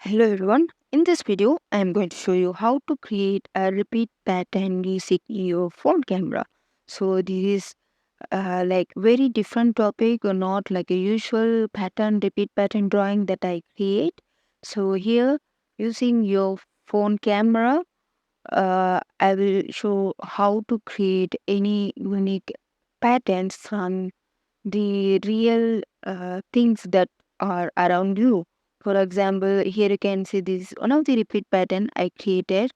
Hello everyone. In this video, I am going to show you how to create a repeat pattern using your phone camera. So this is like very different topic or not like a usual pattern, repeat pattern drawing that I create. So here using your phone camera, I will show how to create any unique patterns from the real things that are around you. For example, here you can see this one of the repeat pattern I created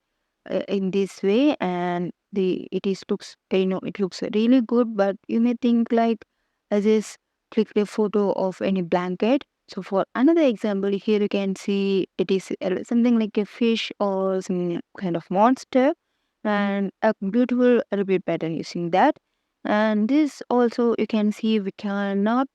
in this way, and the it is looks it looks really good. But you may think like I just clicked a photo of any blanket. So for another example, here you can see it is something like a fish or some kind of monster, and a beautiful repeat pattern using that. And this also you can see we cannot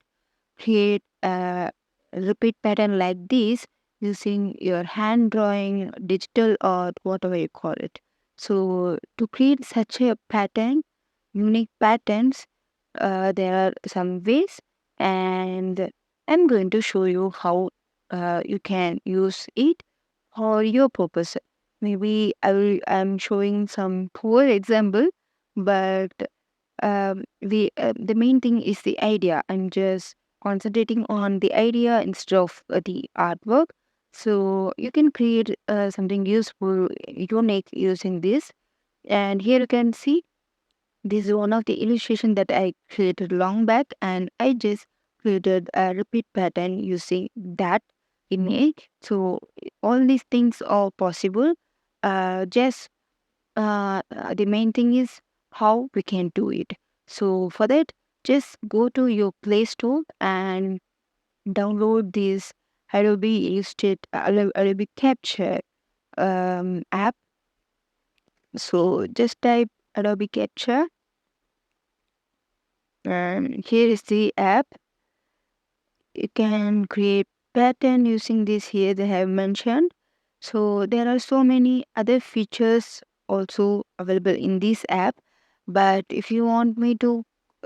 create a repeat pattern like this using your hand drawing, digital art, whatever you call it. So to create such a pattern, unique patterns, there are some ways, and I'm going to show you how you can use it for your purpose. Maybe I'm showing some poor example, but the main thing is the idea. I'm just concentrating on the idea instead of the artwork. So you can create something useful, unique using this. And here you can see this is one of the illustration that I created long back, and I just created a repeat pattern using that image. So all these things are possible. Just the main thing is how we can do it. So for that, just go to your Play Store and download this Adobe Illustrate Adobe Capture app. So just type Adobe Capture, and here is the app. You can create pattern using this here they have mentioned. So there are so many other features also available in this app, but if you want me to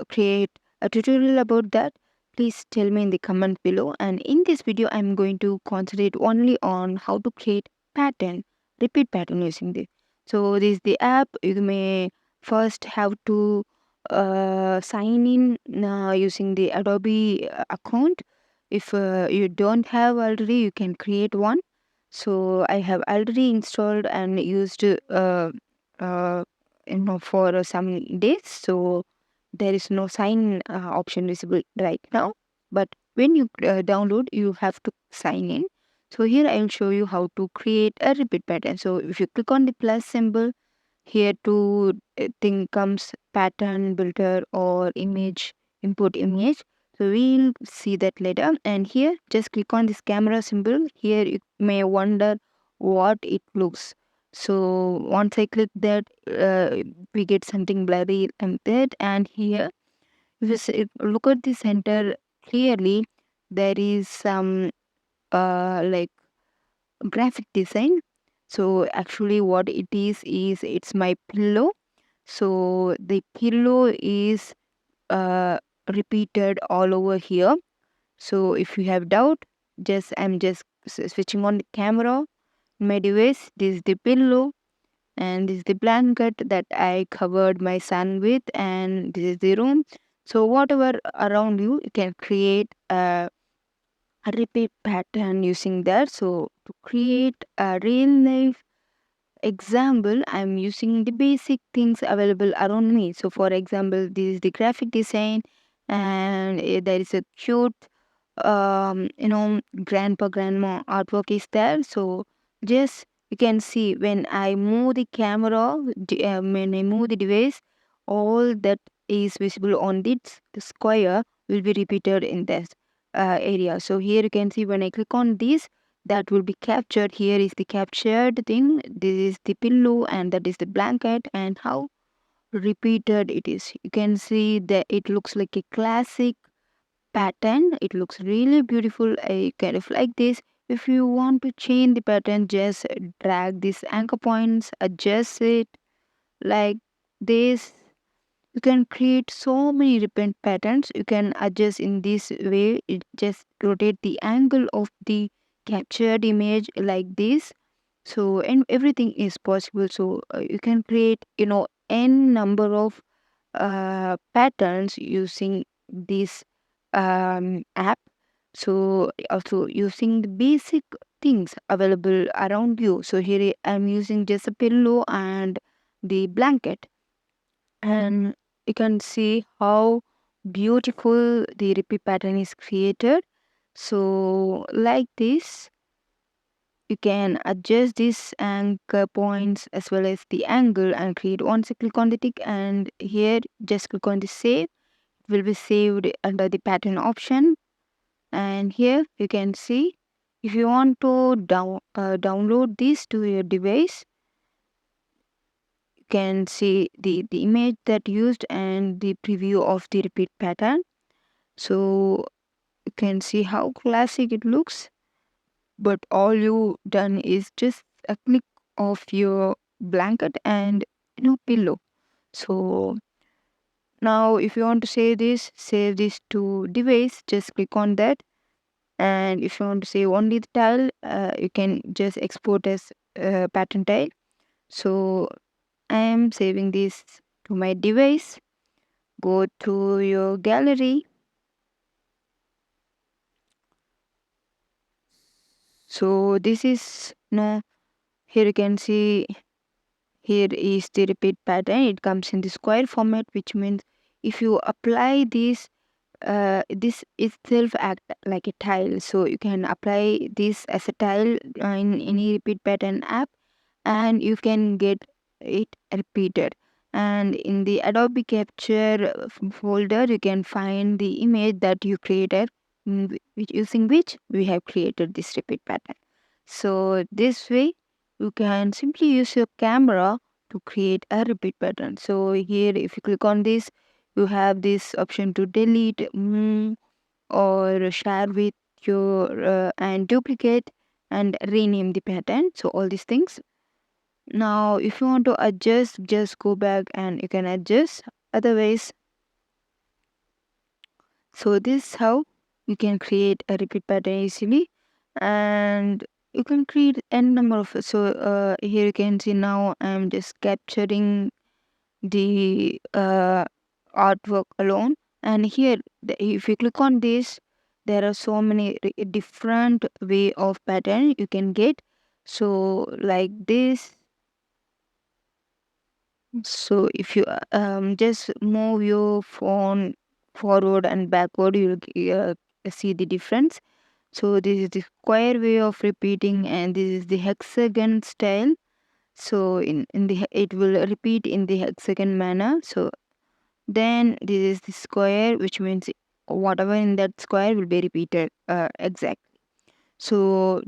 create a tutorial about that, please tell me in the comment below. And in this video I'm going to concentrate only on how to create pattern, repeat pattern using this. So this is the app. You may first have to sign in using the Adobe account. If you don't have already, you can create one. So I have already installed and used uh, for some days. So there is no sign option visible right now. But when you download, you have to sign in. So here I will show you how to create a repeat pattern. So if you click on the plus symbol, here to thing comes pattern builder or image, import image. So we'll see that later. And here just click on this camera symbol. Here you may wonder what it looks. So once I click that, we get something blurry and that. And here if you look at the center clearly, there is some like graphic design. So actually what it is it's my pillow. So the pillow is uh, repeated all over here. So if you have doubt, just I'm just switching on the camera, my device. This is the pillow, and this is the blanket that I covered my son with, and this is the room. So whatever around you, you can create a repeat pattern using that. So to create a real life example, I'm using the basic things available around me. So for example, this is the graphic design, and there is a cute grandpa grandma artwork is there. So just you can see when I move the camera, when I move the device, all that is visible on the square will be repeated in this area. So here you can see when I click on this, that will be captured. Here is the captured thing, this is the pillow, and that is the blanket, and how repeated it is. You can see that it looks like a classic pattern. It looks really beautiful. I kind of like this. If you want to change the pattern, just drag these anchor points, adjust it like this. You can create so many repeat patterns. You can adjust in this way. It just rotate the angle of the captured image like this. So and everything is possible. So you can create n number of patterns using this app. So also using the basic things available around you. So here I'm using just a pillow and the blanket, and you can see how beautiful the repeat pattern is created. So like this, you can adjust this anchor points as well as the angle and create. Once you click on the tick, and here just click on the save, it will be saved under the pattern option. And here you can see, if you want to download this to your device, you can see the image that used and the preview of the repeat pattern. So you can see how classic it looks, but all you done is just a click of your blanket and pillow. So now if you want to save this to device, just click on that. And if you want to save only the tile, you can just export as pattern tile. So I am saving this to my device. Go to your gallery. So this is here you can see, here is the repeat pattern. It comes in the square format, which means if you apply this itself act like a tile. So you can apply this as a tile in any repeat pattern app, and you can get it repeated. And in the Adobe Capture folder, you can find the image that you created, using which we have created this repeat pattern. So this way, you can simply use your camera to create a repeat pattern. So here, if you click on this, you have this option to delete, or share with your and duplicate and rename the pattern. So all these things. Now, if you want to adjust, just go back and you can adjust. Otherwise, so this is how you can create a repeat pattern easily, and you can create n number of. So here you can see, now I'm just capturing the artwork alone. And here, if you click on this, there are so many different way of pattern you can get. So like this. So if you just move your phone forward and backward, you'll see the difference. So this is the square way of repeating, and this is the hexagon style. So in the it will repeat in the hexagon manner. So then this is the square, which means whatever in that square will be repeated exact. So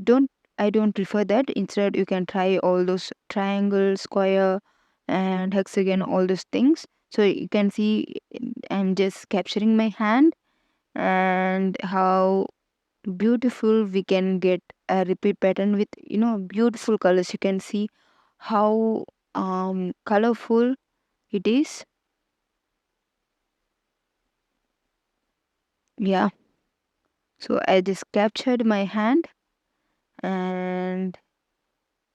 I don't prefer that. Instead, you can try all those triangle, square, and hexagon, all those things. So you can see, I'm just capturing my hand, and how beautiful we can get a repeat pattern with beautiful colors. You can see how colorful it is. Yeah. So I just captured my hand, and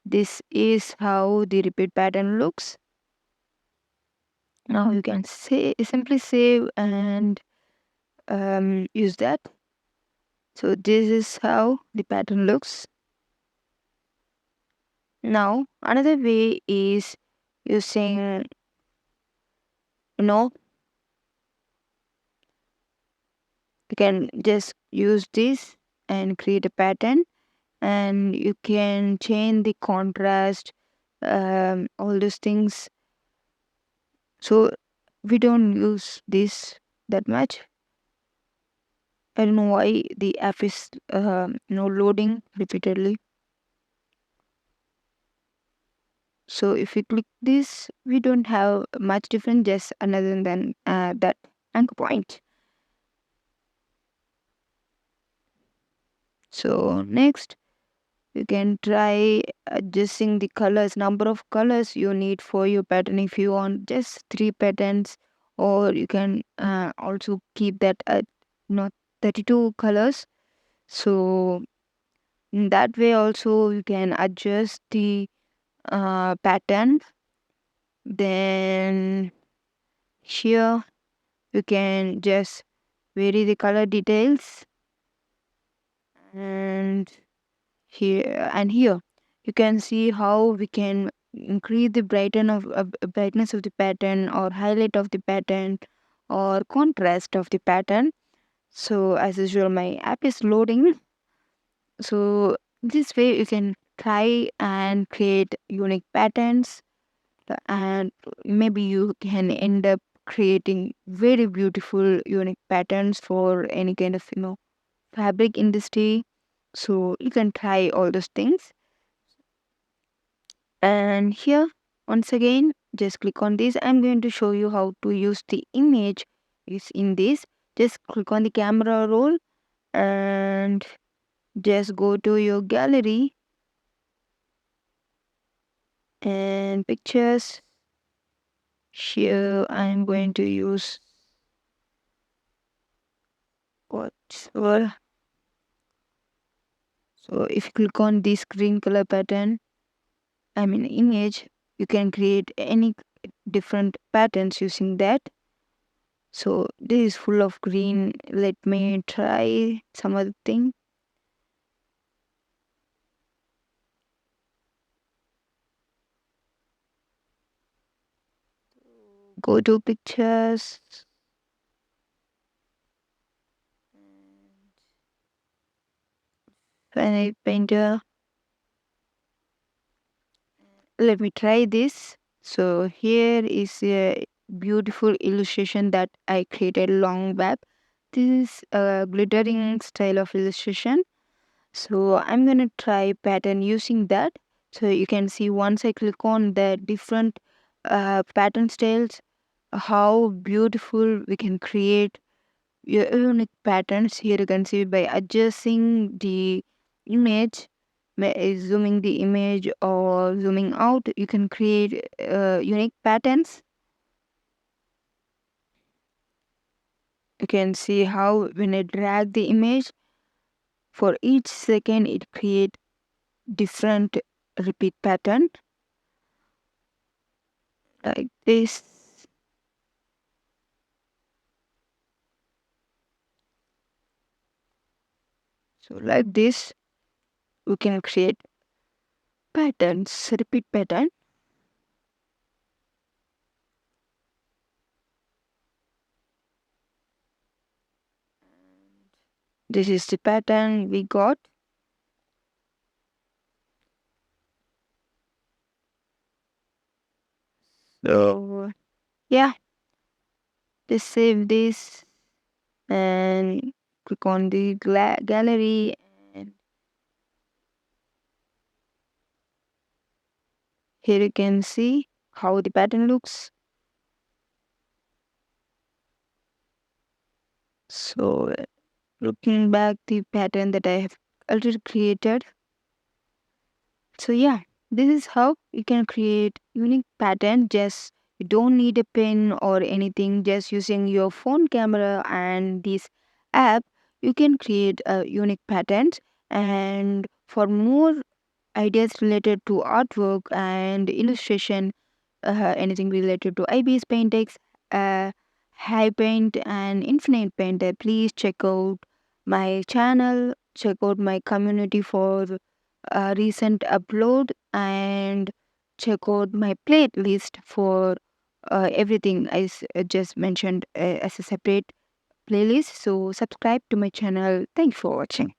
this is how the repeat pattern looks. Now you can simply save and use that. So this is how the pattern looks. Now another way is using, you know, you can just use this and create a pattern, and you can change the contrast, all those things. So we don't use this that much. I don't know why the app is loading repeatedly. So if we click this, we don't have much different, just another than that anchor point. So next, you can try adjusting the colors, number of colors you need for your pattern. If you want just 3 patterns, or you can also keep that at 32 colors. So In that way also you can adjust the pattern. Then here you can just vary the color details, and here you can see how we can increase the brightness of the pattern, or highlight of the pattern, or contrast of the pattern. So as usual my app is loading. So this way you can try and create unique patterns, and maybe you can end up creating very beautiful unique patterns for any kind of fabric industry. So you can try all those things. And here, once again, just click on this. I'm going to show you how to use the image is in this. Just click on the camera roll and just go to your gallery and pictures. Here I'm going to use whatever. So if you click on this green color pattern, I mean image, you can create any different patterns using that. So this is full of green. Let me try some other thing. Go to pictures. Finite painter. Let me try this. So here is a beautiful illustration that I created long back. This is a glittering style of illustration. So I'm gonna try pattern using that. So you can see once I click on the different pattern styles, how beautiful we can create unique patterns. Here you can see by adjusting the image, zooming the image or zooming out, you can create unique patterns. You can see how when I drag the image, for each second it create different repeat pattern like this. So like this we can create patterns, repeat pattern. This is the pattern we got. So yeah, just save this and click on the gallery, and here you can see how the pattern looks. So looking back the pattern that I have already created. So yeah, this is how you can create unique pattern. Just you don't need a pen or anything. Just using your phone camera and this app, you can create a unique patterns. And for more ideas related to artwork and illustration, anything related to IBS Paintex, uh, High Paint, and Infinite Painter, please check out my channel, check out my community for recent upload, and check out my playlist for everything just mentioned as a separate playlist. So subscribe to my channel. Thanks for watching.